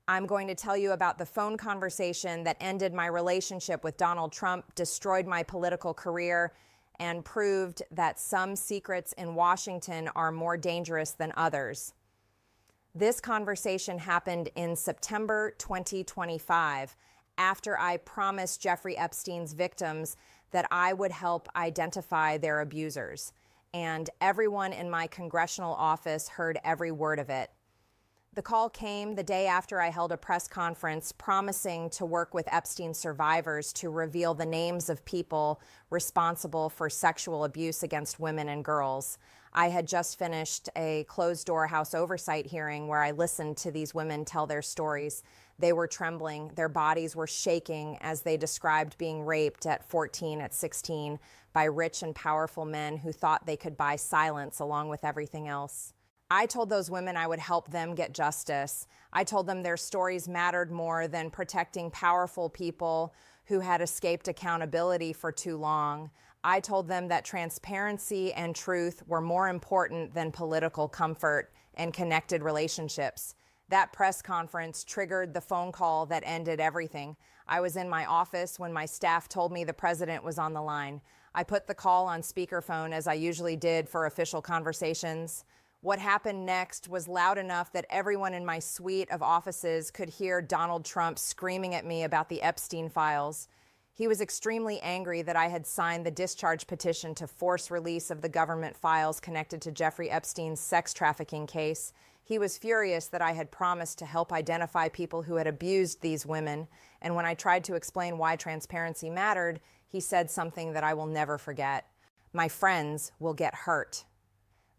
I'm going to tell you about the phone conversation that ended my relationship with Donald Trump, destroyed my political career, and proved that some secrets in Washington are more dangerous than others. This conversation happened in September 2025, after I promised Jeffrey Epstein's victims that I would help identify their abusers. And everyone in my congressional office heard every word of it. The call came the day after I held a press conference promising to work with Epstein survivors to reveal the names of people responsible for sexual abuse against women and girls. I had just finished a closed-door House oversight hearing where I listened to these women tell their stories. They were trembling. Their bodies were shaking as they described being raped at 14, at 16, by rich and powerful men who thought they could buy silence along with everything else. I told those women I would help them get justice. I told them their stories mattered more than protecting powerful people who had escaped accountability for too long. I told them that transparency and truth were more important than political comfort and connected relationships. That press conference triggered the phone call that ended everything. I was in my office when my staff told me the president was on the line. I put the call on speakerphone as I usually did for official conversations. What happened next was loud enough that everyone in my suite of offices could hear Donald Trump screaming at me about the Epstein files. He was extremely angry that I had signed the discharge petition to force release of the government files connected to Jeffrey Epstein's sex trafficking case. He was furious that I had promised to help identify people who had abused these women. And when I tried to explain why transparency mattered, he said something that I will never forget. My friends will get hurt.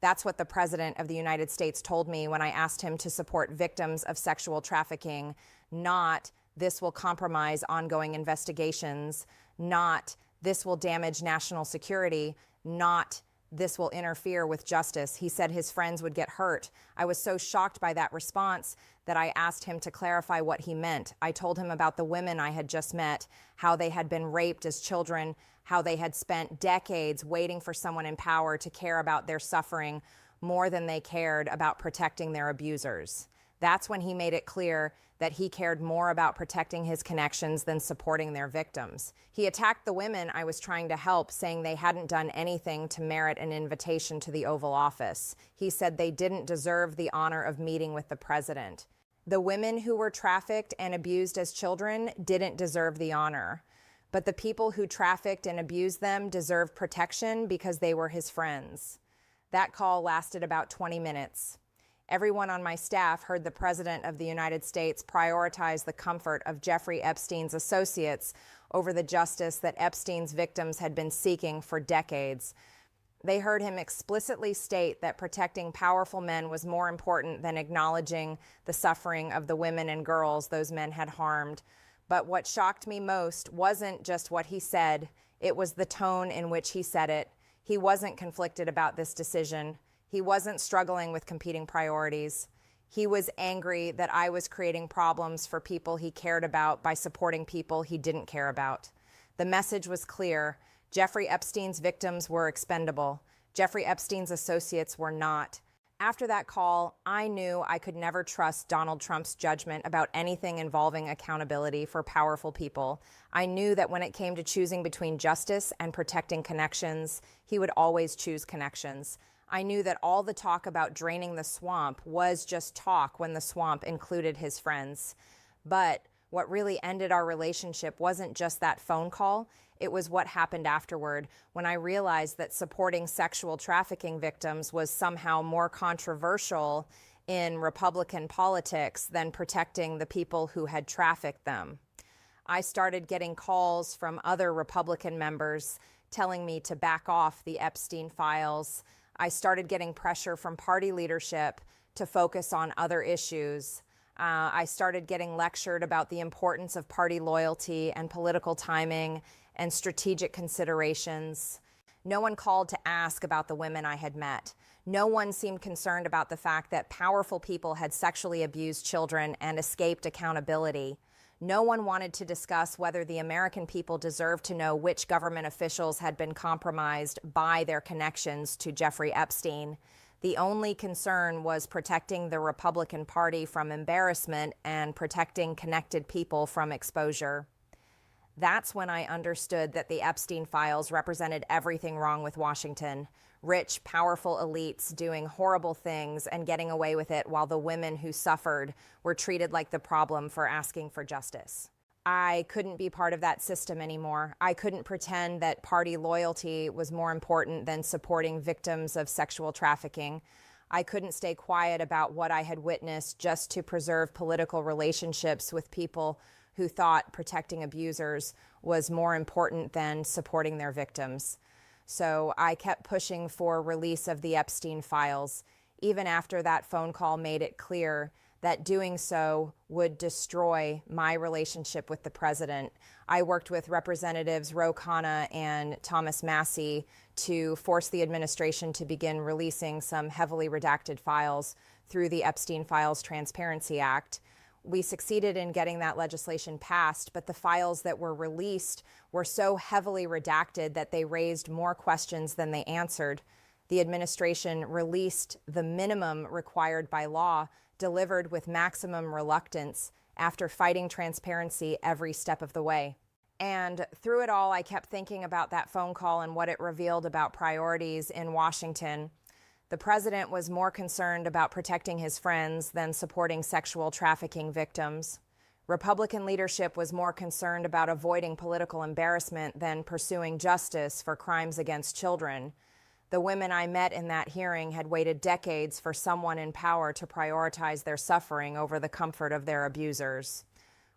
That's what the President of the United States told me when I asked him to support victims of sexual trafficking, not this will compromise ongoing investigations, not this will damage national security, not this will interfere with justice. He said his friends would get hurt. I was so shocked by that response that I asked him to clarify what he meant. I told him about the women I had just met, how they had been raped as children, how they had spent decades waiting for someone in power to care about their suffering more than they cared about protecting their abusers. That's when he made it clear that he cared more about protecting his connections than supporting their victims. He attacked the women I was trying to help, saying they hadn't done anything to merit an invitation to the Oval Office. He said they didn't deserve the honor of meeting with the president. The women who were trafficked and abused as children didn't deserve the honor. But the people who trafficked and abused them deserved protection because they were his friends. That call lasted about 20 minutes. Everyone on my staff heard the President of the United States prioritize the comfort of Jeffrey Epstein's associates over the justice that Epstein's victims had been seeking for decades. They heard him explicitly state that protecting powerful men was more important than acknowledging the suffering of the women and girls those men had harmed. But what shocked me most wasn't just what he said, it was the tone in which he said it. He wasn't conflicted about this decision. He wasn't struggling with competing priorities. He was angry that I was creating problems for people he cared about by supporting people he didn't care about. The message was clear. Jeffrey Epstein's victims were expendable. Jeffrey Epstein's associates were not. After that call, I knew I could never trust Donald Trump's judgment about anything involving accountability for powerful people. I knew that when it came to choosing between justice and protecting connections, he would always choose connections. I knew that all the talk about draining the swamp was just talk when the swamp included his friends. But what really ended our relationship wasn't just that phone call. It was what happened afterward, when I realized that supporting sexual trafficking victims was somehow more controversial in Republican politics than protecting the people who had trafficked them. I started getting calls from other Republican members telling me to back off the Epstein files. I started getting pressure from party leadership to focus on other issues. I started getting lectured about the importance of party loyalty and political timing and strategic considerations. No one called to ask about the women I had met. No one seemed concerned about the fact that powerful people had sexually abused children and escaped accountability. No one wanted to discuss whether the American people deserved to know which government officials had been compromised by their connections to Jeffrey Epstein. The only concern was protecting the Republican Party from embarrassment and protecting connected people from exposure. That's when I understood that the Epstein files represented everything wrong with Washington. Rich, powerful elites doing horrible things and getting away with it while the women who suffered were treated like the problem for asking for justice. I couldn't be part of that system anymore. I couldn't pretend that party loyalty was more important than supporting victims of sexual trafficking. I couldn't stay quiet about what I had witnessed just to preserve political relationships with people who thought protecting abusers was more important than supporting their victims. So I kept pushing for release of the Epstein files, even after that phone call made it clear that doing so would destroy my relationship with the president. I worked with Representatives Ro Khanna and Thomas Massie to force the administration to begin releasing some heavily redacted files through the Epstein Files Transparency Act. We succeeded in getting that legislation passed, but the files that were released were so heavily redacted that they raised more questions than they answered. The administration released the minimum required by law, delivered with maximum reluctance after fighting transparency every step of the way. And through it all, I kept thinking about that phone call and what it revealed about priorities in Washington. The president was more concerned about protecting his friends than supporting sexual trafficking victims. Republican leadership was more concerned about avoiding political embarrassment than pursuing justice for crimes against children. The women I met in that hearing had waited decades for someone in power to prioritize their suffering over the comfort of their abusers.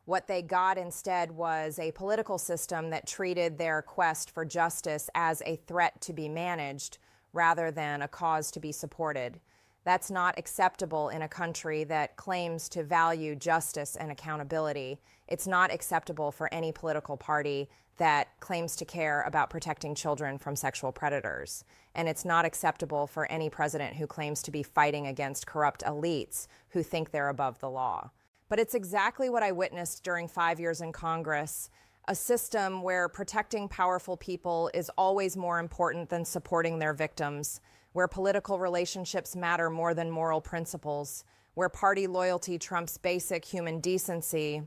What they got instead was a political system that treated their quest for justice as a threat to be managed rather than a cause to be supported. That's not acceptable in a country that claims to value justice and accountability. It's not acceptable for any political party that claims to care about protecting children from sexual predators. And it's not acceptable for any president who claims to be fighting against corrupt elites who think they're above the law. But it's exactly what I witnessed during 5 years in Congress, a system where protecting powerful people is always more important than supporting their victims, where political relationships matter more than moral principles, where party loyalty trumps basic human decency.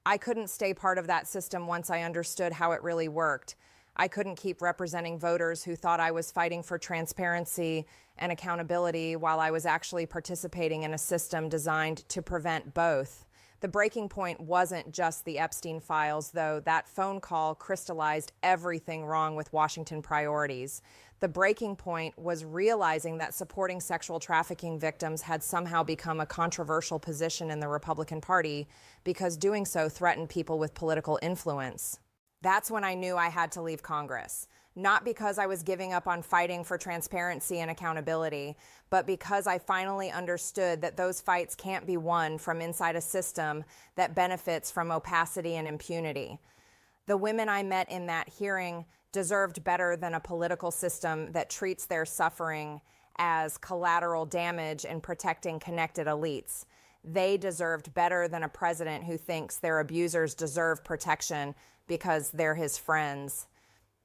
I couldn't stay part of that system once I understood how it really worked. I couldn't keep representing voters who thought I was fighting for transparency and accountability while I was actually participating in a system designed to prevent both. The breaking point wasn't just the Epstein files, though that phone call crystallized everything wrong with Washington priorities. The breaking point was realizing that supporting sexual trafficking victims had somehow become a controversial position in the Republican Party because doing so threatened people with political influence. That's when I knew I had to leave Congress. Not because I was giving up on fighting for transparency and accountability, but because I finally understood that those fights can't be won from inside a system that benefits from opacity and impunity. The women I met in that hearing deserved better than a political system that treats their suffering as collateral damage in protecting connected elites. They deserved better than a president who thinks their abusers deserve protection because they're his friends.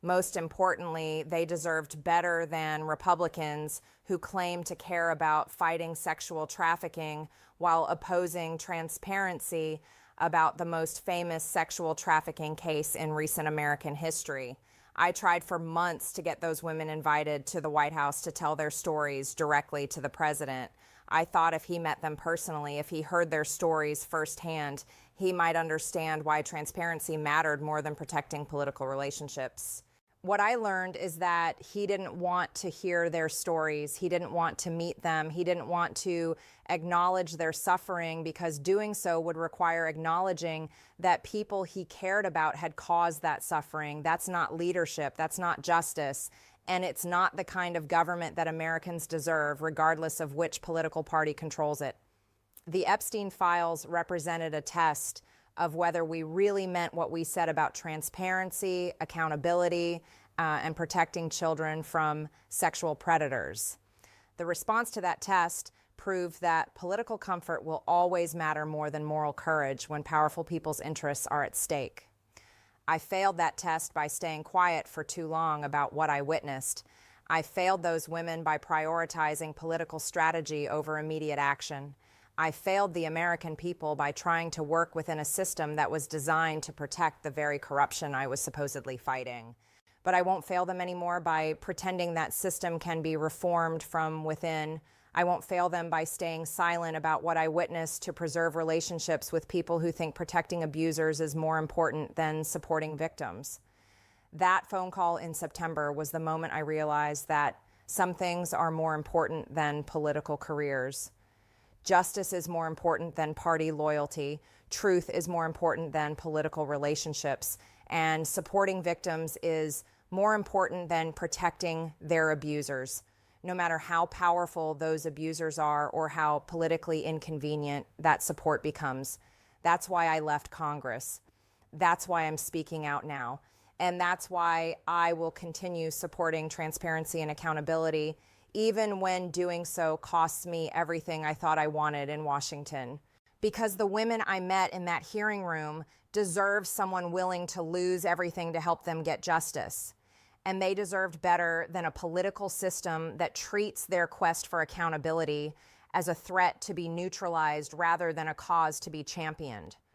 Most importantly, they deserved better than Republicans who claim to care about fighting sexual trafficking while opposing transparency about the most famous sexual trafficking case in recent American history. I tried for months to get those women invited to the White House to tell their stories directly to the president. I thought if he met them personally, if he heard their stories firsthand, he might understand why transparency mattered more than protecting political relationships. What I learned is that he didn't want to hear their stories. He didn't want to meet them. He didn't want to acknowledge their suffering because doing so would require acknowledging that people he cared about had caused that suffering. That's not leadership. That's not justice. And it's not the kind of government that Americans deserve, regardless of which political party controls it. The Epstein files represented a test of whether we really meant what we said about transparency, accountability, and protecting children from sexual predators. The response to that test proved that political comfort will always matter more than moral courage when powerful people's interests are at stake. I failed that test by staying quiet for too long about what I witnessed. I failed those women by prioritizing political strategy over immediate action. I failed the American people by trying to work within a system that was designed to protect the very corruption I was supposedly fighting. But I won't fail them anymore by pretending that system can be reformed from within. I won't fail them by staying silent about what I witnessed to preserve relationships with people who think protecting abusers is more important than supporting victims. That phone call in September was the moment I realized that some things are more important than political careers. Justice is more important than party loyalty. Truth is more important than political relationships. And supporting victims is more important than protecting their abusers, no matter how powerful those abusers are or how politically inconvenient that support becomes. That's why I left Congress. That's why I'm speaking out now. And that's why I will continue supporting transparency and accountability, even when doing so costs me everything I thought I wanted in Washington. Because the women I met in that hearing room deserve someone willing to lose everything to help them get justice. And they deserved better than a political system that treats their quest for accountability as a threat to be neutralized rather than a cause to be championed.